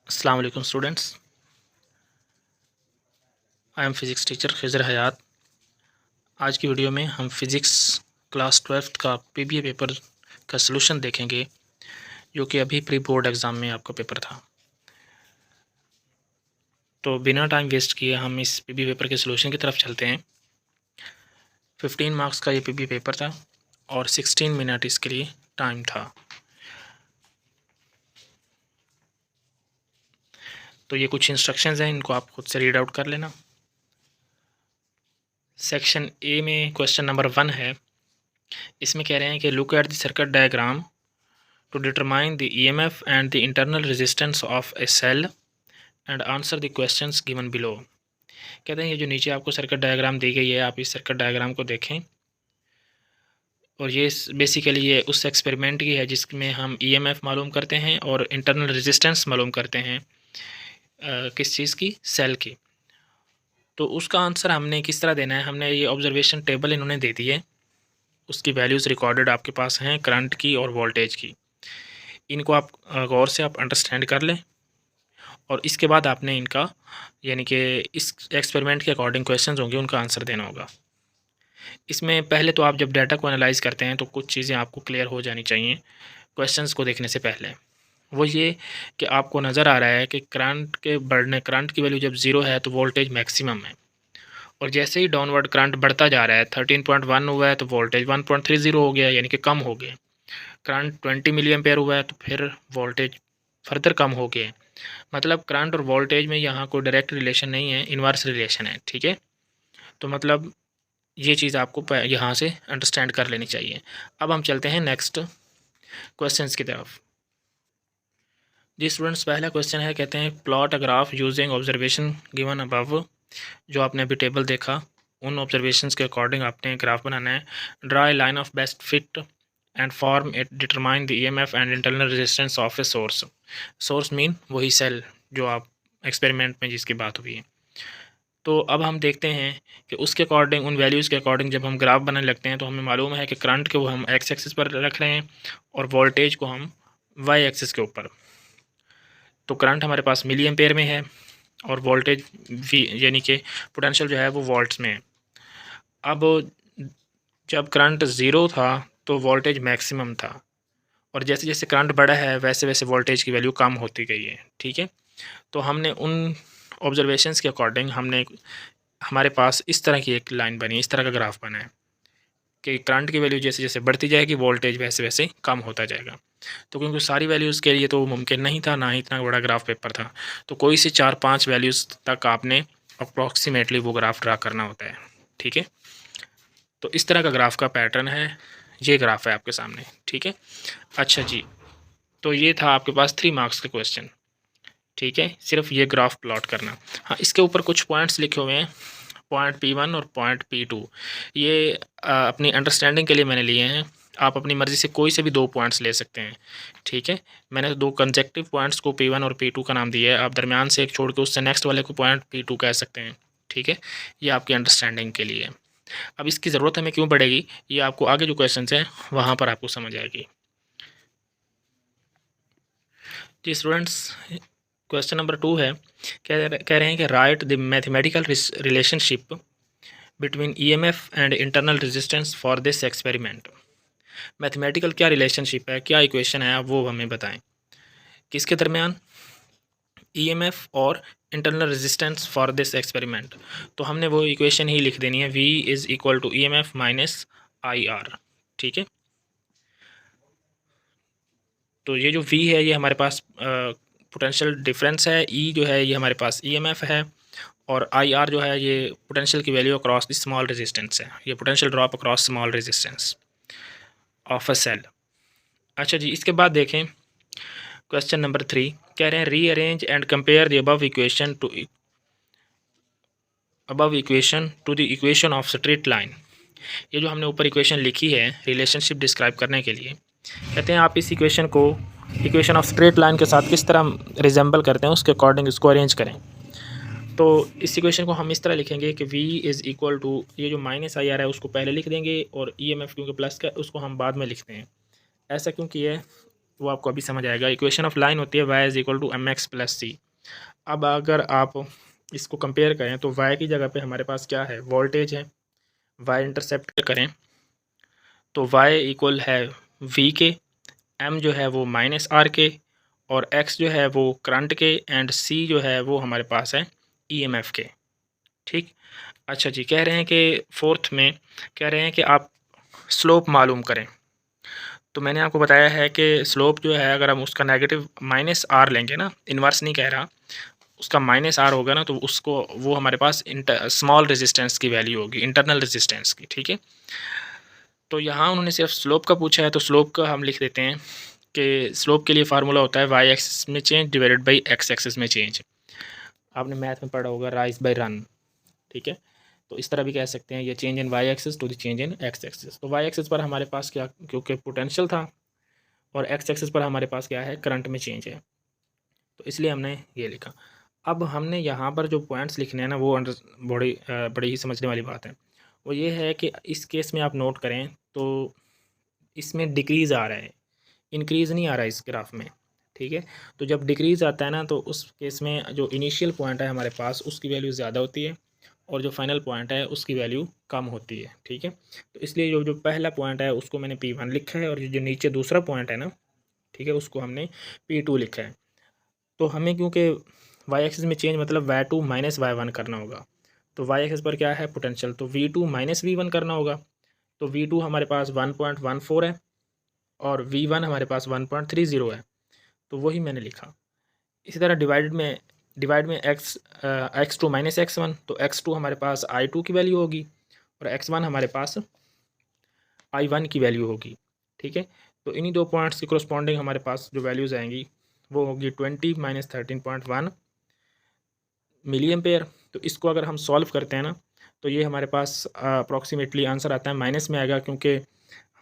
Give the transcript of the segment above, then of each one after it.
अस्सलाम वालेकुम students. I am physics teacher Khizar Hayat. आज की वीडियो में हम फ़िज़िक्स क्लास 12th का पीबीए पेपर का सलूशन देखेंगे, जो कि अभी प्री बोर्ड एग्ज़ाम में आपका पेपर था। तो बिना टाइम वेस्ट किए हम इस पीबीए पेपर के सलूशन की तरफ चलते हैं। 15 मार्क्स का ये पीबीए पेपर था और 16 मिनट इसके लिए टाइम था। तो ये कुछ इंस्ट्रक्शंस हैं, इनको आप खुद से रीड आउट कर लेना। सेक्शन ए में क्वेश्चन नंबर 1 है। इसमें कह रहे हैं कि look at the circuit diagram to determine the EMF and the internal resistance of a cell and answer the questions given below। कहते हैं ये जो नीचे आपको सर्किट डायग्राम दी गई है, आप इस सर्किट डायग्राम को देखें और ये बेसिकली ये उस एक्सपेरिमेंट की है जिसमें हम EMF मालूम करते हैं और इंटरनल रेजिस्टेंस मालूम करते हैं किस चीज़ की, सेल की। तो उसका आंसर हमने किस तरह देना है, हमने ये ऑब्जर्वेशन टेबल इन्होंने दे दी है, उसकी वैल्यूज़ रिकॉर्डेड आपके पास हैं, करंट की और वोल्टेज की। इनको आप गौर से आप अंडरस्टैंड कर लें और इसके बाद आपने इनका यानी कि इस एक्सपेरिमेंट के अकॉर्डिंग क्वेश्चंस होंगे, उनका आंसर देना होगा। इसमें पहले तो आप जब डाटा को एनालाइज करते हैं तो कुछ चीज़ें आपको क्लियर हो जानी चाहिए क्वेश्चंस को देखने से पहले। वो ये कि आपको नज़र आ रहा है कि करंट की वैल्यू जब 0 है तो वोल्टेज मैक्सिमम है, और जैसे ही डाउनवर्ड करंट बढ़ता जा रहा है, 13.1 हुआ है तो वोल्टेज 1.30 हो गया, यानी कि कम हो गया। करंट 20 मिली एम्पेयर हुआ है तो फिर वोल्टेज फर्दर कम हो गया। मतलब करंट और वोल्टेज में यहाँ कोई डायरेक्ट रिलेशन नहीं है, इन्वर्स रिलेशन है। ठीक है, तो मतलब ये चीज़ आपको यहाँ से अंडरस्टैंड कर लेनी चाहिए। अब हम चलते हैं नेक्स्ट क्वेश्चंस की तरफ। जी स्टूडेंट्स, पहला क्वेश्चन है, कहते हैं plot a graph using observation given above. जो आपने अभी टेबल देखा, उन ऑब्जर्वेशंस के अकॉर्डिंग आपने ग्राफ बनाना है। Draw a line of best fit and form it, determine the EMF and internal resistance of a source. Source mean वही cell जो आप एक्सपेरिमेंट में जिसकी बात हुई है। तो अब हम देखते हैं कि उसके अकॉर्डिंग, उन वैल्यूज़ के अकॉर्डिंग जब हम ग्राफ बनाने लगते हैं तो हमें मालूम है कि करंट को हम एक्स एक्सिस पर रख रहे हैं और वोल्टेज को हम वाई एक्सिस के ऊपर। तो करंट हमारे पास मिली एम्पेयर में है और वोल्टेज वी यानी कि पोटेंशियल जो है वो वोल्ट्स में है। अब जब करंट ज़ीरो था तो वोल्टेज मैक्सिमम था, और जैसे जैसे करंट बढ़ा है वैसे वैसे वोल्टेज की वैल्यू कम होती गई है। ठीक है, तो हमने उन ऑब्जर्वेशंस के अकॉर्डिंग हमारे पास इस तरह की एक लाइन बनी, इस तरह का ग्राफ बना है कि करंट की वैल्यू जैसे जैसे बढ़ती जाएगी वोल्टेज वैसे वैसे कम होता जाएगा। तो क्योंकि सारी वैल्यूज़ के लिए तो मुमकिन नहीं था, ना ही इतना बड़ा ग्राफ पेपर था, तो कोई सी 4-5 वैल्यूज़ तक आपने अप्रॉक्सीमेटली वो ग्राफ ड्रा करना होता है। ठीक है, तो इस तरह का ग्राफ का पैटर्न है, ये ग्राफ है आपके सामने। ठीक है, अच्छा जी, तो ये था आपके पास 3 मार्क्स का क्वेश्चन। ठीक है, सिर्फ ये ग्राफ प्लॉट करना। हाँ, इसके ऊपर कुछ पॉइंट्स लिखे हुए हैं, पॉइंट P1 और पॉइंट P2। ये अपनी अंडरस्टैंडिंग के लिए मैंने लिए हैं, आप अपनी मर्ज़ी से कोई से भी 2 पॉइंट्स ले सकते हैं। ठीक है, मैंने 2 कंसेक्टिव पॉइंट्स को P1 और P2 का नाम दिया है, आप दरमियान से एक छोड़ के उससे नेक्स्ट वाले को पॉइंट P2 कह सकते हैं। ठीक है, ये आपकी अंडरस्टैंडिंग के लिए है। अब इसकी ज़रूरत हमें क्यों पड़ेगी, ये आपको आगे जो क्वेश्चन हैं वहाँ पर आपको समझ आएगी। जी स्टूडेंट्स, क्वेश्चन नंबर 2 है, कह रहे हैं कि right the mathematical relationship between EMF and internal resistance for this experiment. Mathematical क्या रिलेशनशिप है, क्या इक्वेशन है, आप वो हमें बताएं। किसके दरमियान, EMF और internal resistance for this experiment. तो हमने वो इक्वेशन ही लिख देनी है, V is equal to EMF minus IR। ठीक है, तो ये जो V है ये हमारे पास पोटेंशियल डिफरेंस है, E जो है ये हमारे पास EMF है, और IR जो है ये पोटेंशियल की value across the small resistance है, ये potential drop across small resistance of a cell. अच्छा जी, इसके बाद देखें क्वेश्चन नंबर 3, कह रहे हैं rearrange and compare the above equation two the equation of straight line. ये जो हमने ऊपर इक्वेशन लिखी है रिलेशनशिप डिस्क्राइब करने के लिए, कहते हैं आप इस इक्वेशन को इक्वेशन ऑफ स्ट्रेट लाइन के साथ किस तरह रिजेंबल करते हैं उसके अकॉर्डिंग इसको अरेंज करें। तो इस इक्वेशन को हम इस तरह लिखेंगे कि V इज़ इक्वल टू, ये जो माइनस IR है उसको पहले लिख देंगे और EMF क्योंकि प्लस का उसको हम बाद में लिखते हैं। ऐसा क्यों किया है, वो आपको अभी समझ आएगा। इक्वेशन ऑफ लाइन होती है y is equal to M X plus C. अब अगर आप इसको कंपेयर करें तो y की जगह पे हमारे पास क्या है, वोल्टेज है। y इंटरसेप्ट करें तो y इक्वल है v के, m जो है वो माइनस आर के, और x जो है वो करंट के, एंड c जो है वो हमारे पास है ईएमएफ के। ठीक। अच्छा जी, कह रहे हैं कि फोर्थ में कह रहे हैं कि आप स्लोप मालूम करें। तो मैंने आपको बताया है कि स्लोप जो है अगर हम उसका नेगेटिव माइनस आर लेंगे ना, इन्वर्स नहीं कह रहा, उसका माइनस आर होगा ना, तो उसको वो हमारे पास स्मॉल रेजिस्टेंस की वैल्यू होगी, इंटरनल रेजिस्टेंस की। ठीक है, तो यहाँ उन्होंने सिर्फ स्लोप का पूछा है, तो स्लोप का हम लिख देते हैं कि स्लोप के लिए फार्मूला होता है वाई एक्सिस में change divided by x axis में चेंज। आपने मैथ में पढ़ा होगा राइज बाई रन। ठीक है, तो इस तरह भी कह सकते हैं, ये change in y axis to the change in x axis. तो वाई एक्सिस पर हमारे पास क्या, क्योंकि पोटेंशियल था, और एक्स एक्सिस पर हमारे पास क्या है, करंट में चेंज है, तो इसलिए हमने ये लिखा। अब हमने यहाँ पर जो पॉइंट्स लिखने हैं ना, वो बड़ी ही समझने वाली बात है। वो ये है कि इस केस में आप नोट करें तो इसमें डिक्रीज़ आ रहा है, इंक्रीज़ नहीं आ रहा है इस ग्राफ में। ठीक है, तो जब डिक्रीज़ आता है ना, तो उस केस में जो इनिशियल पॉइंट है हमारे पास उसकी वैल्यू ज़्यादा होती है, और जो फाइनल पॉइंट है उसकी वैल्यू कम होती है। ठीक है, तो इसलिए जो जो पहला पॉइंट है उसको मैंने P1 लिखा है, और जो नीचे दूसरा पॉइंट है ना, ठीक है, उसको हमने P2 लिखा है। तो हमें क्योंकि वाई एक्सिस में चेंज मतलब y2 माइनस y1 करना होगा, तो वाई एक्सिस पर क्या है, पोटेंशियल, तो v2 माइनस वी1 करना होगा। तो v2 हमारे पास 1.14 है, और v1 हमारे पास 1.30 है, तो वही मैंने लिखा। इसी तरह डिवाइड में x2 माइनस x1, तो x2 हमारे पास i2 की वैल्यू होगी, और x1 हमारे पास i1 की वैल्यू होगी। ठीक है, तो इन्हीं दो पॉइंट्स की कोरस्पॉन्डिंग हमारे पास जो वैल्यूज़ आएंगी वो होगी 20 माइनस 13.1 मिली एम्पेयर। तो इसको अगर हम सॉल्व करते हैं ना, तो ये हमारे पास अप्रॉक्सीमेटली आंसर आता है माइनस में आएगा, क्योंकि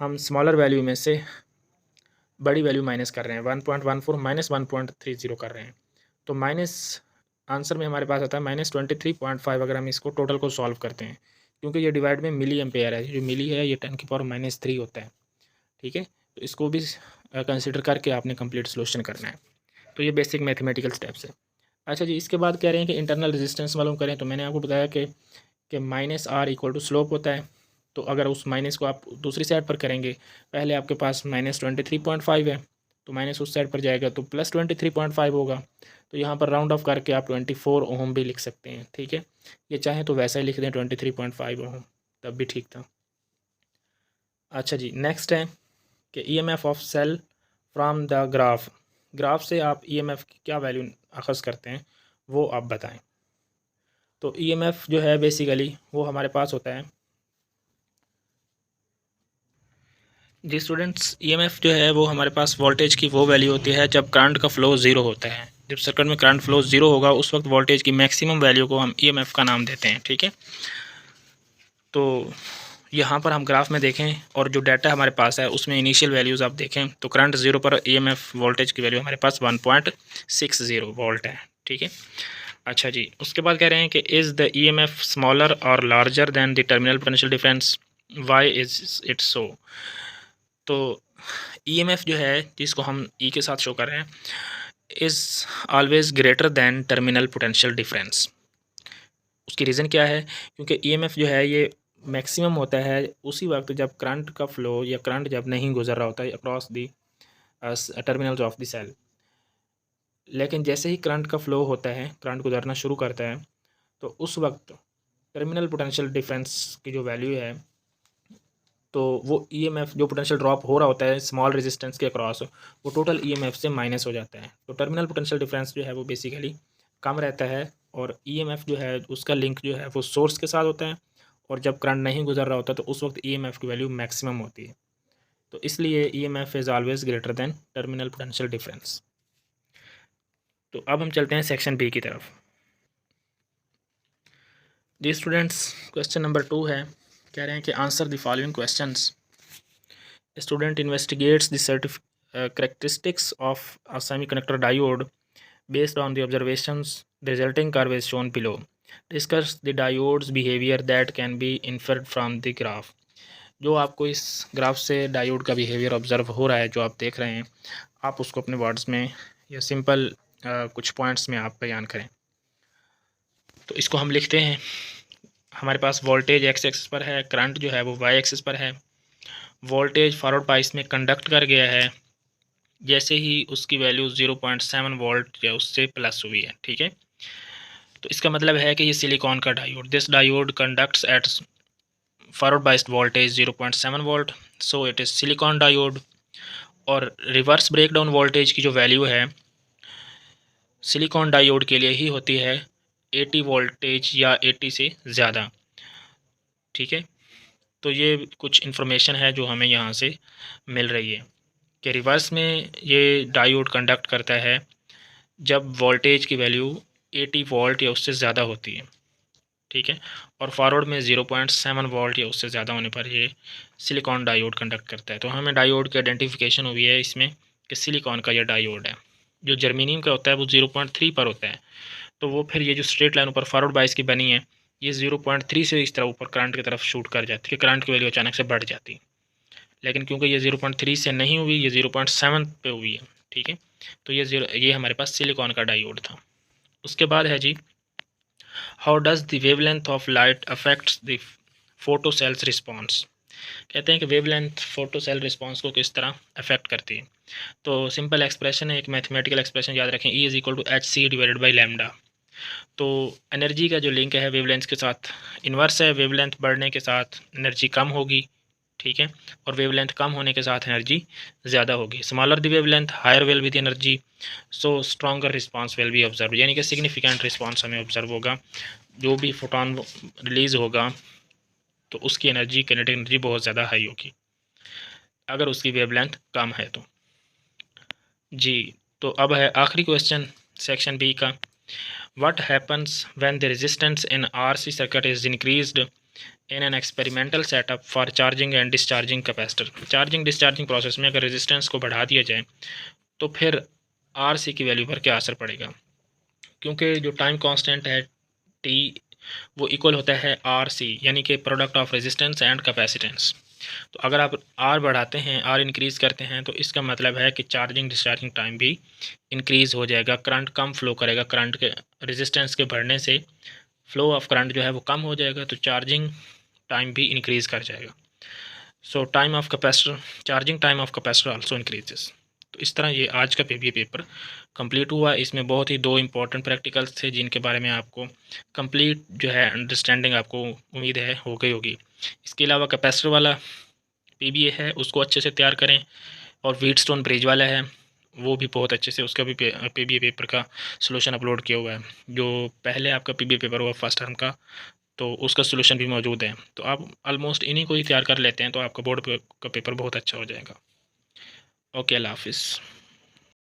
हम स्मॉलर वैल्यू में से बड़ी वैल्यू माइनस कर रहे हैं, 1.14 माइनस 1.30 कर रहे हैं, तो माइनस आंसर में हमारे पास आता है -23.5 अगर हम इसको टोटल को सॉल्व करते हैं, क्योंकि ये डिवाइड में मिली एम्पेयर है, जो मिली है ये 10⁻³ होता है। ठीक है, तो इसको भी कंसिडर करके आपने कंप्लीट सोल्यूशन करना है। तो ये बेसिक मैथमेटिकल स्टेप्स है। अच्छा जी, इसके बाद कह रहे हैं कि इंटरनल रेजिस्टेंस मालूम करें, तो मैंने आपको बताया कि minus r equal to slope होता है। तो अगर उस माइनस को आप दूसरी साइड पर करेंगे, पहले आपके पास -23.5 है, तो माइनस उस साइड पर जाएगा तो +23.5 होगा। तो यहाँ पर राउंड ऑफ करके आप 24 ओम भी लिख सकते हैं। ठीक है, ये चाहें तो वैसा ही लिख दें 23.5 ओम, तब भी ठीक था। अच्छा जी, नेक्स्ट है कि EMF of cell from the graph से आप ईएमएफ की क्या वैल्यू अखज़ करते हैं वो आप बताएं। तो ईएमएफ जो है बेसिकली वो हमारे पास होता है जी स्टूडेंट्स, ईएमएफ जो है वो हमारे पास वोल्टेज की वो वैल्यू होती है जब करंट का फ्लो ज़ीरो होता है। जब सर्किट में करंट फ्लो ज़ीरो होगा उस वक्त वोल्टेज की मैक्सिमम वैल्यू को हम ईएमएफ का नाम देते हैं। ठीक है, तो यहाँ पर हम ग्राफ में देखें और जो डाटा हमारे पास है उसमें इनिशियल वैल्यूज़ आप देखें तो करंट ज़ीरो पर ईएमएफ वोल्टेज की वैल्यू हमारे पास 1.60 वोल्ट है। ठीक है, अच्छा जी, उसके बाद कह रहे हैं कि इज़ द ईएमएफ स्मॉलर और larger than the terminal potential difference, why is it so. तो ईएमएफ जो है जिसको हम ई के साथ शो कर रहे हैं is always greater than terminal potential difference. उसकी रीज़न क्या है, क्योंकि ईएमएफ जो है ये मैक्सिमम होता है उसी वक्त जब करंट का फ्लो या करंट जब नहीं गुजर रहा होता है across the terminals of the cell. लेकिन जैसे ही करंट का फ्लो होता है, करंट गुजरना शुरू करता है, तो उस वक्त टर्मिनल पोटेंशियल डिफरेंस की जो वैल्यू है, तो वो ईएमएफ जो पोटेंशियल ड्रॉप हो रहा होता है स्मॉल रेजिस्टेंस के अक्रॉस, वो टोटल ईएमएफ से माइनस हो जाता है। तो टर्मिनल पोटेंशियल डिफरेंस जो है वो बेसिकली कम रहता है, और ईएमएफ जो है उसका लिंक जो है वो सोर्स के साथ होता है, और जब करंट नहीं गुजर रहा होता तो उस वक्त ईएमएफ की वैल्यू मैक्सिमम होती है। तो इसलिए EMF is always greater than terminal potential difference. तो अब हम चलते हैं सेक्शन बी की तरफ। जी स्टूडेंट्स, क्वेश्चन नंबर 2 है, कह रहे हैं कि answer the following questions. Student investigates the characteristics of a semiconductor diode based on the observations. The resulting curve is shown below. Discuss the diode's behavior that can be inferred from the graph. जो आपको इस graph से diode का behaviour observe हो रहा है, जो आप देख रहे हैं, आप उसको अपने वर्ड्स में या सिंपल कुछ पॉइंट्स में आप बयान करें। तो इसको हम लिखते हैं। हमारे पास वोल्टेज एक्स एक्सिस पर है, करंट जो है वो वाई एक्सिस पर है। वोल्टेज फॉरवर्ड बाइस में कंडक्ट कर गया है, जैसे ही उसकी वैल्यू 0.7 वोल्ट या उससे प्लस हुई है। ठीक है, तो इसका मतलब है कि ये सिलिकॉन का diode, this diode conducts at forward bias voltage 0.7 volt, so it is silicon diode. और रिवर्स ब्रेकडाउन वोल्टेज की जो वैल्यू है सिलिकॉन डायोड के लिए ही होती है 80 वोल्टेज या 80 से ज़्यादा। ठीक है, तो ये कुछ इन्फॉर्मेशन है जो हमें यहाँ से मिल रही है कि रिवर्स में ये डायोड कंडक्ट करता है जब वोल्टेज की वैल्यू 80 वोल्ट या उससे ज़्यादा होती है। ठीक है, और फॉरवर्ड में 0.7 वोल्ट या उससे ज़्यादा होने पर ये सिलिकॉन डायोड कंडक्ट करता है। तो हमें डायोड की आइडेंटिफिकेशन हुई है इसमें कि सिलिकॉन का ये डायोड है। जो जर्मेनियम का होता है वो 0.3 पर होता है, तो वो फिर ये जो स्ट्रेट लाइन ऊपर फॉरवर्ड बाइस की बनी है ये 0.3 से इस तरह ऊपर करंट की तरफ शूट कर जाती है, करंट की वैल्यू अचानक से बढ़ जाती है। लेकिन क्योंकि ये 0.3 से नहीं हुई, ये 0.7 पे हुई है। ठीक है, तो ये हमारे पास सिलिकॉन का डायोड था। उसके बाद है जी, how does the wavelength of light affects the photo cells response. कहते हैं कि वेवलेंथ फोटो सेल रिस्पॉन्स को किस तरह अफेक्ट करती है। तो सिंपल एक्सप्रेशन है, एक मैथमेटिकल एक्सप्रेशन याद रखें, E is equal to H C divided by lambda. तो एनर्जी का जो लिंक है वेवलेंथ के साथ इन्वर्स है, वेवलेंथ बढ़ने के साथ एनर्जी कम होगी। ठीक है, और वेवलेंथ कम होने के साथ एनर्जी ज़्यादा होगी। Smaller the wavelength higher will be the energy, so stronger response will be observe, यानी कि सिग्निफिकेंट रिस्पांस हमें ऑब्जर्व होगा। जो भी फोटोन रिलीज़ होगा तो उसकी एनर्जी, काइनेटिक एनर्जी बहुत ज़्यादा हाई होगी अगर उसकी वेवलेंथ कम है तो। जी, तो अब है आखिरी क्वेश्चन सेक्शन बी का। What happens when the resistance in RC circuit is increased in an experimental setup for charging and discharging capacitor? Charging discharging process में अगर रेजिस्टेंस को बढ़ा दिया जाए तो फिर RC की वैल्यू पर क्या असर पड़ेगा? क्योंकि जो टाइम कांस्टेंट है T वो इक्वल होता है RC, यानी कि product of resistance and capacitance. तो अगर आप R बढ़ाते हैं, R इंक्रीज़ करते हैं, तो इसका मतलब है कि चार्जिंग डिस्चार्जिंग टाइम भी इंक्रीज़ हो जाएगा, करंट कम फ्लो करेगा, करंट के रेजिस्टेंस के बढ़ने से फ्लो ऑफ करंट जो है वो कम हो जाएगा, तो चार्जिंग टाइम भी इंक्रीज़ कर जाएगा। सो time of capacitor, charging time of capacitor also increases. तो इस तरह ये आज का पीबीए पेपर कंप्लीट हुआ। इसमें बहुत ही 2 इंपॉर्टेंट प्रैक्टिकल्स थे जिनके बारे में आपको कंप्लीट जो है अंडरस्टैंडिंग आपको उम्मीद है हो गई होगी। इसके अलावा कैपेसिटर वाला पीबीए है उसको अच्छे से तैयार करें, और व्हीटस्टोन ब्रिज वाला है वो भी बहुत अच्छे से, उसका भी पीबीए पेपर का सॉल्यूशन अपलोड किया हुआ है। जो पहले आपका पीबीए पेपर हुआ फर्स्ट टर्म का, तो उसका सॉल्यूशन भी मौजूद है। तो आप ऑलमोस्ट इन्हीं को ही तैयार कर लेते हैं तो आपका बोर्ड का पेपर बहुत अच्छा हो जाएगा। ओके, अल्लाह हाफिज़।